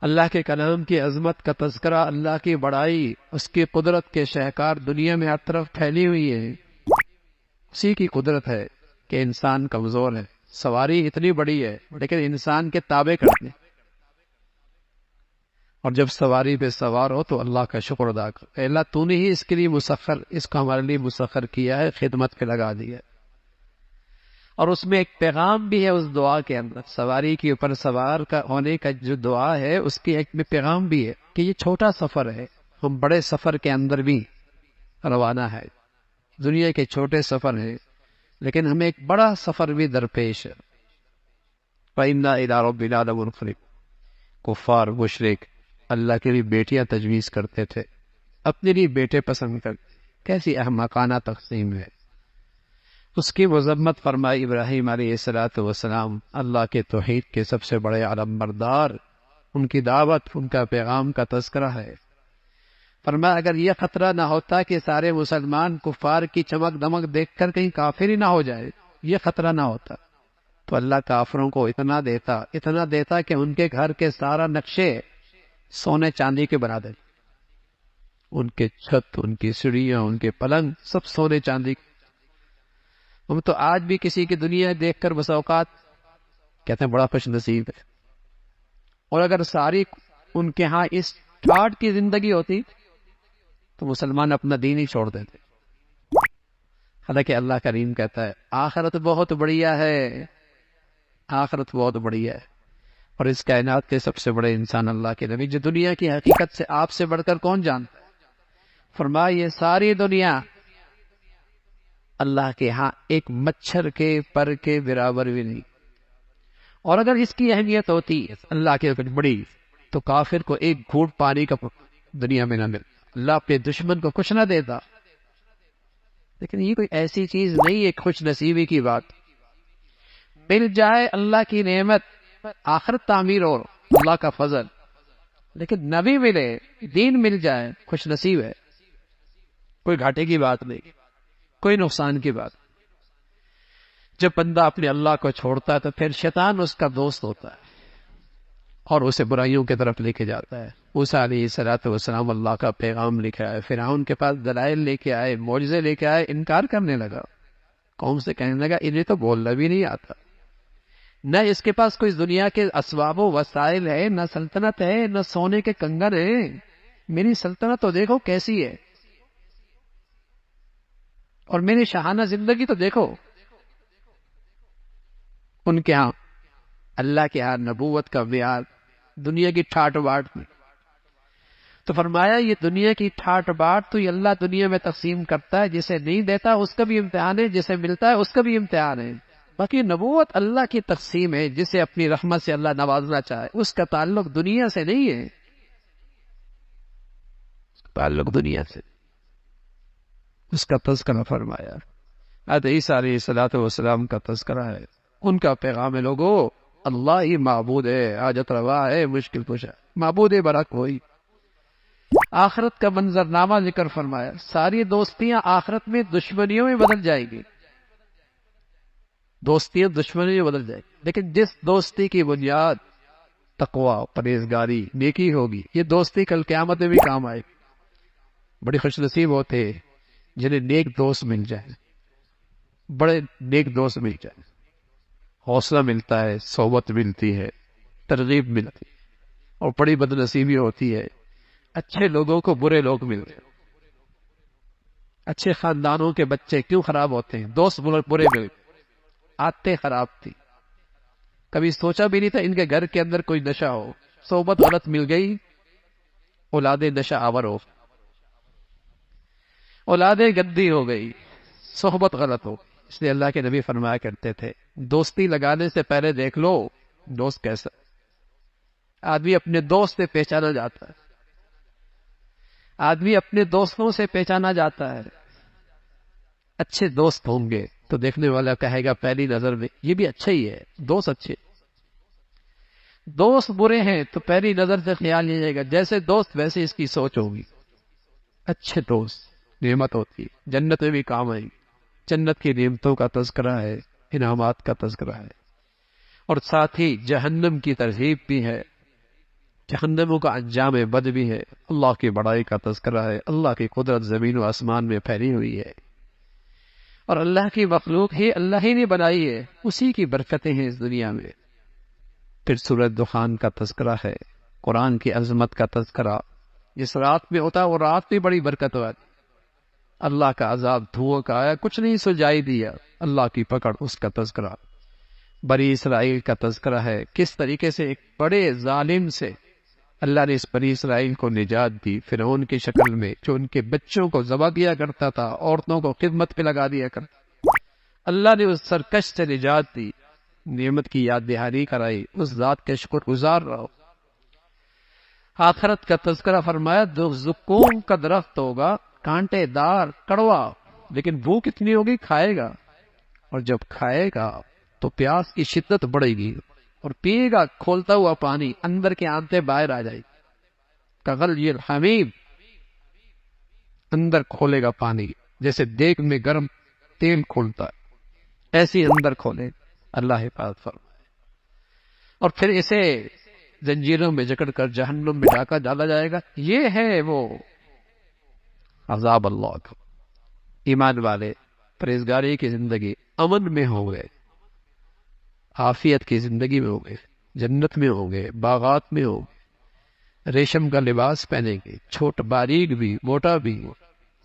اللہ کے کلام کی عظمت کا تذکرہ، اللہ کی بڑائی، اس کی قدرت کے شہکار دنیا میں ہر طرف پھیلی ہوئی ہے۔ اسی کی قدرت ہے کہ انسان کمزور ہے، سواری اتنی بڑی ہے لیکن انسان کے تابع کرتے ہیں، اور جب سواری پہ سوار ہو تو اللہ کا شکر ادا کر، اے اللہ تو نے ہی اس کے لیے اس کو ہمارے لیے مسخر کیا ہے، خدمت پہ لگا دیا ہے۔ اور اس میں ایک پیغام بھی ہے اس دعا کے اندر، سواری کے اوپر سوار کا ہونے کا جو دعا ہے اس کی ایک میں پیغام بھی ہے کہ یہ چھوٹا سفر ہے، ہم بڑے سفر کے اندر بھی روانہ ہے، دنیا کے چھوٹے سفر ہیں لیکن ہمیں ایک بڑا سفر بھی درپیش ہے۔ فَإِنَّا إِلَىٰ رَبِّنَا لَمُنْقَلِبُونَ۔ کفار مشرک اللہ کے لیے بیٹیاں تجویز کرتے تھے، اپنے لیے بیٹے پسند کرتے، کیسی احمقانہ تقسیم ہے۔ اس کی مذمت فرمائی ابراہیم علیہ السلام، اللہ کے توحید کے سب سے بڑے علم بردار، ان کی دعوت، ان کا پیغام کا تذکرہ ہے۔ فرمایا اگر یہ خطرہ نہ ہوتا کہ سارے مسلمان کفار کی چمک دمک دیکھ کر کہیں کافر ہی نہ ہو جائے، یہ خطرہ نہ ہوتا تو اللہ کافروں کو اتنا دیتا کہ ان کے گھر کے سارا نقشے سونے چاندی کے بنا دے، ان کے چھت، ان کی سیڑھیاں، ان کے پلنگ سب سونے چاندی کے۔ ہم تو آج بھی کسی کی دنیا دیکھ کر بس اوقات کہتے ہیں بڑا خوش نصیب ہے، اور اگر ساری ان کے ہاں اس ٹھاٹ کی زندگی ہوتی تو مسلمان اپنا دین ہی چھوڑ دیتے۔ حالانکہ اللہ کریم کہتا ہے آخرت بہت بڑھیا ہے، آخرت بہت بڑھیا ہے، اور اس کائنات کے سب سے بڑے انسان اللہ کے نبی، جو دنیا کی حقیقت سے آپ سے بڑھ کر کون جانتا ہے، فرمایا یہ ساری دنیا اللہ کے ہاں ایک مچھر کے پر کے برابر بھی نہیں، اور اگر اس کی اہمیت ہوتی اللہ کے کچھ بڑی تو کافر کو ایک گھونٹ پانی کا دنیا میں نہ ملتا، اللہ اپنے دشمن کو کچھ نہ دیتا۔ لیکن یہ کوئی ایسی چیز نہیں ہے خوش نصیبی کی بات، مل جائے اللہ کی نعمت، آخرت تعمیر ہو، اللہ کا فضل، لیکن نبی ملے، دین مل جائے، خوش نصیب ہے، کوئی گھاٹے کی بات نہیں، کوئی نقصان کی بات۔ جب بندہ اپنے اللہ کو چھوڑتا ہے تو پھر شیطان اس کا دوست ہوتا ہے اور اسے برائیوں کی طرف لے کے جاتا ہے۔ موسیٰ علیہ السلام اللہ کا پیغام لے کے آئے، فرعون کے پاس دلائل لے کے آئے، معجزے لے کے آئے، انکار کرنے لگا، قوم سے کہنے لگا انہیں تو بولنا بھی نہیں آتا، نہ اس کے پاس کوئی دنیا کے اسباب و وسائل ہے، نہ سلطنت ہے، نہ سونے کے کنگن ہیں، میری سلطنت تو دیکھو کیسی ہے، اور میری شاہانہ زندگی تو دیکھو۔ ان کے ہاں اللہ کے ہاں نبوت کا معیار دنیا کی ٹھاٹ باٹ میں، تو فرمایا یہ دنیا کی ٹھاٹ باٹ تو یہ اللہ دنیا میں تقسیم کرتا ہے، جسے نہیں دیتا اس کا بھی امتحان ہے، جسے ملتا ہے اس کا بھی امتحان ہے۔ باقی نبوت اللہ کی تقسیم ہے، جسے اپنی رحمت سے اللہ نوازنا چاہے، اس کا تعلق دنیا سے نہیں ہے، اس کا تعلق دنیا سے، اس کا تذکرہ فرمایا۔ حضرت عیسیٰ علیہ السلام کا تذکرہ ہے، ان کا پیغام ہے لوگو اللہ ہی معبود ہے، حاجت روا ہے، مشکل کشا، معبود برحق ہوئی۔ آخرت کا منظرنامہ ذکر فرمایا، ساری دوستیاں آخرت میں دشمنیوں میں بدل جائیں گی، دوستیاں دشمنیوں میں بدل جائیں گی، لیکن جس دوستی کی بنیاد تقوی، پرہیزگاری، نیکی ہوگی، یہ دوستی کل قیامت میں بھی کام آئے گی۔ بڑی خوش نصیب ہوتے ہیں جنہیں نیک دوست مل جائے، بڑے نیک دوست مل جائے، حوصلہ ملتا ہے، صحبت ملتی ہے، ترغیب ملتی ہے، اور بڑی بد نصیبی ہوتی ہے اچھے لوگوں کو برے لوگ ملتے ہیں۔ اچھے خاندانوں کے بچے کیوں خراب ہوتے ہیں؟ دوست برے مل گئے، عادتیں خراب تھی، کبھی سوچا بھی نہیں تھا ان کے گھر کے اندر کوئی نشہ ہو، صحبت غلط مل گئی، اولادیں نشہ آور ہو، اولادیں گندی ہو گئی، صحبت غلط ہو۔ اس لیے اللہ کے نبی فرمایا کرتے تھے دوستی لگانے سے پہلے دیکھ لو دوست کیسا۔ آدمی اپنے دوست سے پہچانا جاتا ہے، آدمی اپنے دوستوں سے پہچانا جاتا ہے۔ اچھے دوست ہوں گے تو دیکھنے والا کہے گا پہلی نظر میں یہ بھی اچھا ہی ہے، دوست اچھے۔ دوست برے ہیں تو پہلی نظر سے خیال یہ جائے گا جیسے دوست ویسے اس کی سوچ ہوگی۔ اچھے دوست نعمت ہوتی ہے، جنت میں بھی کام آئے گی، جنت کی نعمتوں کا تذکرہ ہے، انعامات کا تذکرہ ہے، اور ساتھ ہی جہنم کی ترغیب بھی ہے جہنموں کا انجام بد بھی ہے، اللہ کی بڑائی کا تذکرہ ہے، اللہ کی قدرت زمین و آسمان میں پھیلی ہوئی ہے، اور اللہ کی مخلوق ہی اللہ ہی نے بنائی ہے، اسی کی برکتیں ہیں اس دنیا میں۔ پھر سورۃ دخان کا تذکرہ ہے، قرآن کی عظمت کا تذکرہ، جس رات میں ہوتا وہ رات بھی بڑی برکت والی، اللہ کا عذاب دھواں کا آیا، کچھ نہیں سلجھائی دیا، اللہ کی پکڑ، اس کا تذکرہ۔ بنی اسرائیل کا تذکرہ ہے، کس طریقے سے ایک بڑے ظالم سے اللہ نے اس بنی اسرائیل کو نجات دی، فرعون کی شکل میں، جو ان کے بچوں کو ذبح کیا کرتا تھا، عورتوں کو خدمت پہ لگا دیا کرتا، اللہ نے اس سرکش سے نجات دی، نعمت کی یاد دہانی کرائی، اس ذات کے شکر گزار رہو۔ آخرت کا تذکرہ فرمایا، جو زقوم کا درخت ہوگا، کانٹے دار، کڑوا، لیکن بھوک اتنی ہوگی کھائے گا، اور جب کھائے گا تو پیاس کی شدت بڑھے گی، اور پیے گا کھولتا ہوا پانی، اندر کے آنتیں باہر آ جائے گی، کغلی الحمیم، اندر کھولے گا پانی، جیسے دیگ میں گرم تیل کھولتا ہے، ایسی اندر کھولے، اللہ حفاظت فرمائے۔ اور پھر اسے زنجیروں میں جکڑ کر جہنم میں ڈاکا ڈالا جائے گا۔ یہ ہے وہ عذاب اللہ کا۔ ایمان والے پرہیزگاری کی زندگی امن میں ہوں گے، عافیت کی زندگی میں ہوں گے، جنت میں ہوں گے، باغات میں ہوں گے، ریشم کا لباس پہنیں گے، چھوٹ باریک بھی موٹا بھی،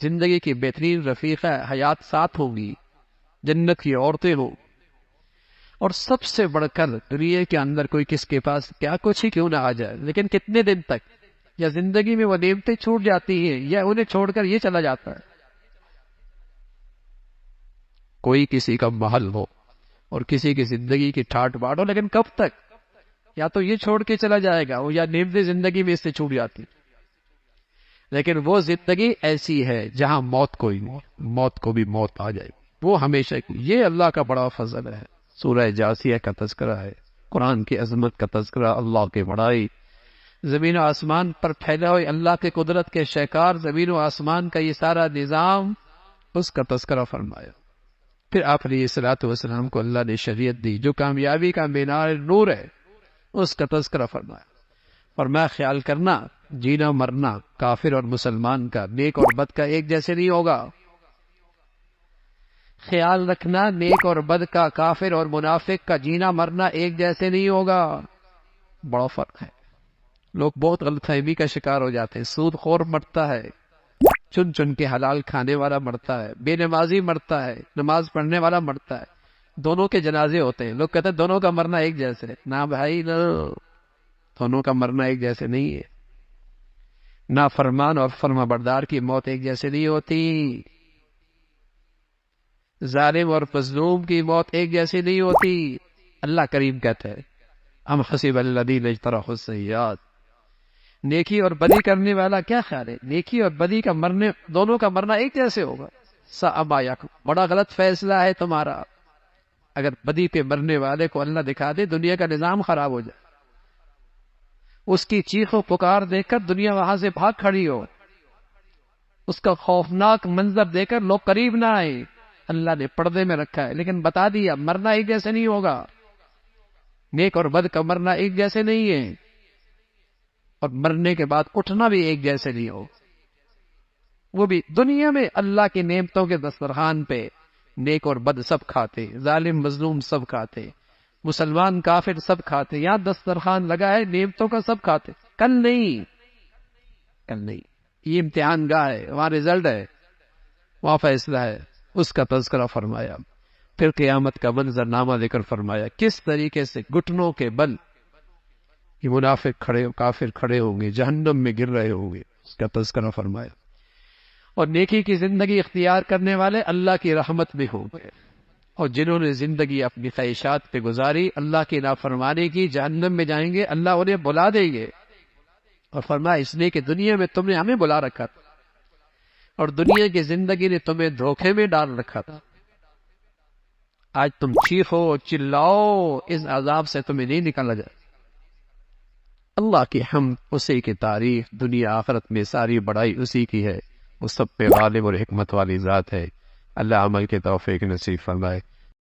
زندگی کی بہترین رفیقہ حیات ساتھ ہوں گی، جنت کی عورتیں ہوں، اور سب سے بڑھ کر دنیا کے اندر کوئی کس کے پاس کیا کچھ ہی کیوں نہ آ جائے، لیکن کتنے دن تک، یا زندگی میں وہ نعمتیں چھوٹ جاتی ہیں، یا انہیں چھوڑ کر یہ چلا جاتا ہے۔ کوئی کسی کا محل ہو اور کسی کی زندگی کی ٹھاٹ باٹ ہو، لیکن کب تک؟ یا تو یہ چھوڑ کے چلا جائے گا، یا نعمتیں زندگی میں اس سے چھوٹ جاتی، لیکن وہ زندگی ایسی ہے جہاں موت کوئی نہیں، موت کو بھی موت آ جائے گی، وہ ہمیشہ کی۔ یہ اللہ کا بڑا فضل ہے۔ سورہ جاثیہ کا تذکرہ ہے، قرآن کی عظمت کا تذکرہ، اللہ کی بڑائی، زمین و آسمان پر پھیلا ہوئے اللہ کے قدرت کے شہکار، زمین و آسمان کا یہ سارا نظام، اس کا تذکرہ فرمایا۔ پھر آپ علیہ الصلوۃ والسلام کو اللہ نے شریعت دی جو کامیابی کا مینار نور ہے، اس کا تذکرہ فرمایا خیال کرنا، جینا مرنا کافر اور مسلمان کا، نیک اور بد کا ایک جیسے نہیں ہوگا۔ خیال رکھنا، نیک اور بد کا، کافر اور منافق کا جینا مرنا ایک جیسے نہیں ہوگا، بڑا فرق ہے۔ لوگ بہت غلط فہمی کا شکار ہو جاتے ہیں۔ سود خور مرتا ہے، چن چن کے حلال کھانے والا مرتا ہے، بے نمازی مرتا ہے، نماز پڑھنے والا مرتا ہے، دونوں کے جنازے ہوتے ہیں۔ لوگ کہتے ہیں دونوں کا مرنا ایک جیسے ہے، نہ بھائی نہ، دونوں کا مرنا ایک جیسے نہیں ہے۔ نہ فرمان اور فرما بردار کی موت ایک جیسے نہیں ہوتی، ظالم اور مظلوم کی موت ایک جیسی نہیں ہوتی۔ اللہ کریم کہتا ہے، ام حسب الذین اجترحوا السیئات، نیکی اور بدی کرنے والا کیا خیال ہے نیکی اور بدی کا مرنے، دونوں کا مرنا ایک جیسے ہوگا؟ ساء ما یحکمون، بڑا غلط فیصلہ ہے تمہارا۔ اگر بدی پہ مرنے والے کو اللہ دکھا دے دنیا کا نظام خراب ہو جائے، اس کی چیخ و پکار دیکھ کر دنیا وہاں سے بھاگ کھڑی ہو، اس کا خوفناک منظر دیکھ کر لوگ قریب نہ آئے، اللہ نے پردے میں رکھا ہے، لیکن بتا دیا مرنا ایک جیسے نہیں ہوگا، نیک اور بد کا مرنا ایک جیسے نہیں ہے، اور مرنے کے بعد اٹھنا بھی ایک جیسے نہیں ہو۔ وہ بھی دنیا میں اللہ کی نعمتوں کے دسترخوان پہ نیک اور بد سب کھاتے، ظالم مظلوم سب کھاتے، مسلمان کافر سب کھاتے، یہاں دسترخوان لگا ہے نعمتوں کا، سب کھاتے۔ کل نہیں، کل نہیں، یہ امتحان گاہ ہے، وہاں رزلٹ ہے، وہاں فیصلہ ہے، اس کا تذکرہ فرمایا۔ پھر قیامت کا منظر نامہ ذکر فرمایا، کس طریقے سے گھٹنوں کے بل یہ منافق کھڑے، کافر کھڑے ہوں گے، جہنم میں گر رہے ہوں گے، اس کا تذکرہ فرمایا۔ اور نیکی کی زندگی اختیار کرنے والے اللہ کی رحمت میں ہوں گے، اور جنہوں نے زندگی اپنی خواہشات پہ گزاری، اللہ کی نافرمانی کی، جہنم میں جائیں گے، اللہ انہیں بلا دیں گے۔ اور فرمایا اس لیے کہ دنیا میں تم نے ہمیں بلا رکھا تھا، اور دنیا کی زندگی نے تمہیں دھوکے میں ڈال رکھا تھا، آج تم چیخو چلاؤ، اس عذاب سے تمہیں نہیں نکالا جائے۔ اللہ کی حمد، اسی کی تعریف، دنیا آخرت میں ساری بڑائی اسی کی ہے، وہ سب پہ غالب اور حکمت والی ذات ہے۔ اللہ عمل کے توفیق نصیب فرمائے۔